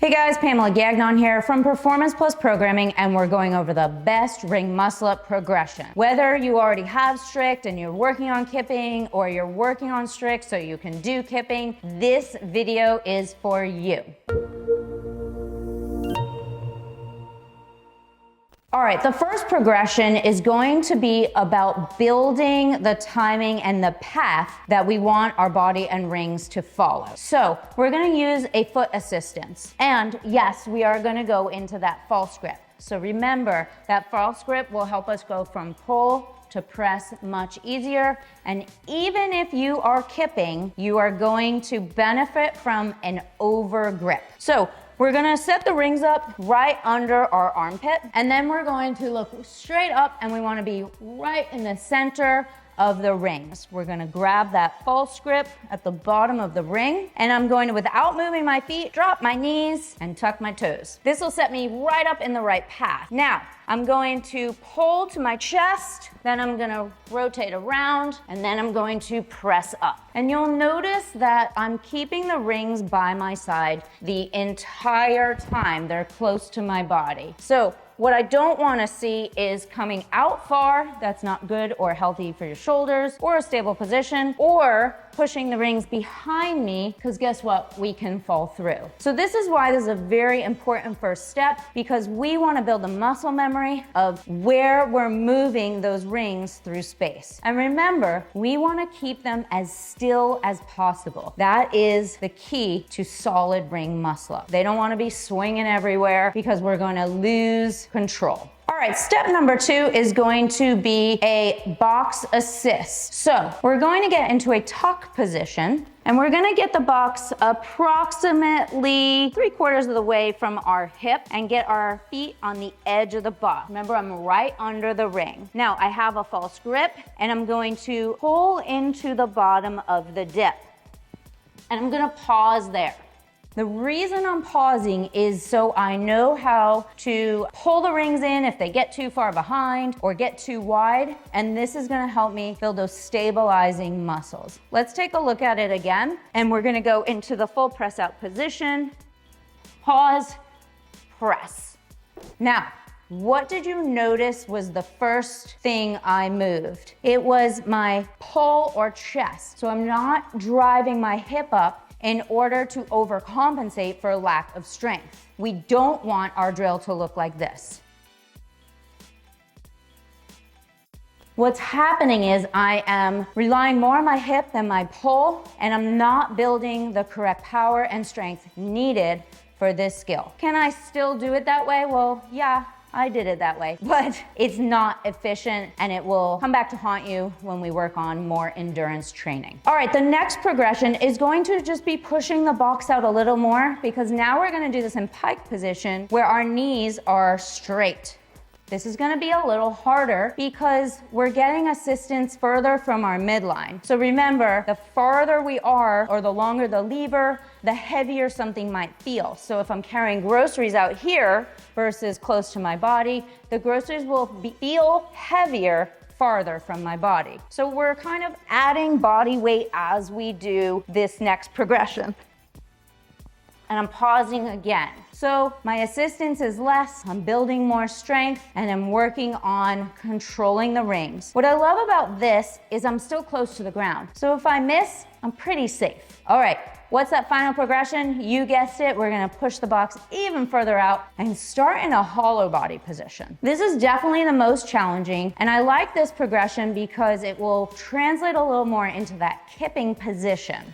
Hey guys, Pamela Gagnon here from Performance Plus Programming, and we're going over the best ring muscle up progression. Whether you already have strict and you're working on kipping, or you're working on strict so you can do kipping, this video is for you. All right, the first progression is going to be about building the timing and the path that we want our body and rings to follow. So we're gonna use a foot assistance. And yes, we are gonna go into that false grip. So remember, that false grip will help us go from pull to press much easier. And even if you are kipping, you are going to benefit from an over grip. So we're gonna set the rings up right under our armpit, and then we're going to look straight up, and we wanna be right in the center of the rings. We're gonna grab that false grip at the bottom of the ring, and I'm going to, without moving my feet, drop my knees and tuck my toes. This will set me right up in the right path. Now, I'm going to pull to my chest, then I'm gonna rotate around, and then I'm going to press up. And you'll notice that I'm keeping the rings by my side the entire time. They're close to my body. So what I don't want to see is coming out far. That's not good or healthy for your shoulders or a stable position, or pushing the rings behind me, because guess what? We can fall through. So this is why this is a very important first step, because we want to build a muscle memory of where we're moving those rings through space. And remember, we want to keep them as still as possible. That is the key to solid ring muscle up. They don't want to be swinging everywhere, because we're going to lose control. All right, step number 2 is going to be a box assist. So we're going to get into a tuck position, and we're gonna get the box approximately 3/4 of the way from our hip and get our feet on the edge of the box. Remember, I'm right under the ring. Now I have a false grip, and I'm going to pull into the bottom of the dip. And I'm gonna pause there. The reason I'm pausing is so I know how to pull the rings in if they get too far behind or get too wide, and this is gonna help me build those stabilizing muscles. Let's take a look at it again, and we're gonna go into the full press out position, pause, press. Now, what did you notice was the first thing I moved? It was my pull or chest. So I'm not driving my hip up in order to overcompensate for lack of strength. We don't want our drill to look like this. What's happening is I am relying more on my hip than my pull, and I'm not building the correct power and strength needed for this skill. Can I still do it that way? Well, yeah, I did it that way, but it's not efficient, and it will come back to haunt you when we work on more endurance training. All right, the next progression is going to just be pushing the box out a little more, because now we're gonna do this in pike position where our knees are straight. This is gonna be a little harder because we're getting assistance further from our midline. So remember, the farther we are, or the longer the lever, the heavier something might feel. So if I'm carrying groceries out here versus close to my body, the groceries will feel heavier farther from my body. So we're kind of adding body weight as we do this next progression. And I'm pausing again. So my assistance is less, I'm building more strength, and I'm working on controlling the rings. What I love about this is I'm still close to the ground. So if I miss, I'm pretty safe. All right, what's that final progression? You guessed it, we're gonna push the box even further out and start in a hollow body position. This is definitely the most challenging, and I like this progression because it will translate a little more into that kipping position.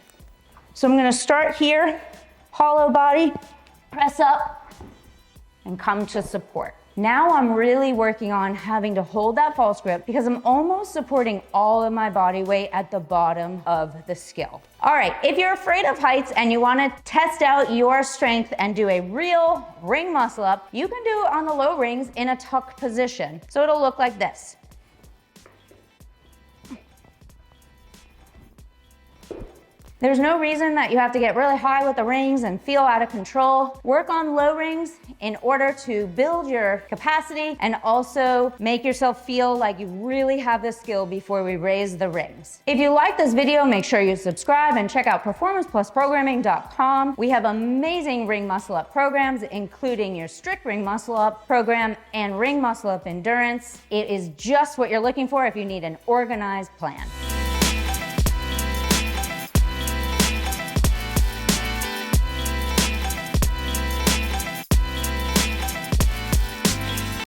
So I'm gonna start here, hollow body, press up, and come to support. Now I'm really working on having to hold that false grip, because I'm almost supporting all of my body weight at the bottom of the skill. All right, if you're afraid of heights and you wanna test out your strength and do a real ring muscle up, you can do it on the low rings in a tuck position. So it'll look like this. There's no reason that you have to get really high with the rings and feel out of control. Work on low rings in order to build your capacity and also make yourself feel like you really have this skill before we raise the rings. If you like this video, make sure you subscribe and check out performanceplusprogramming.com. We have amazing ring muscle up programs, including your strict ring muscle up program and ring muscle up endurance. It is just what you're looking for if you need an organized plan.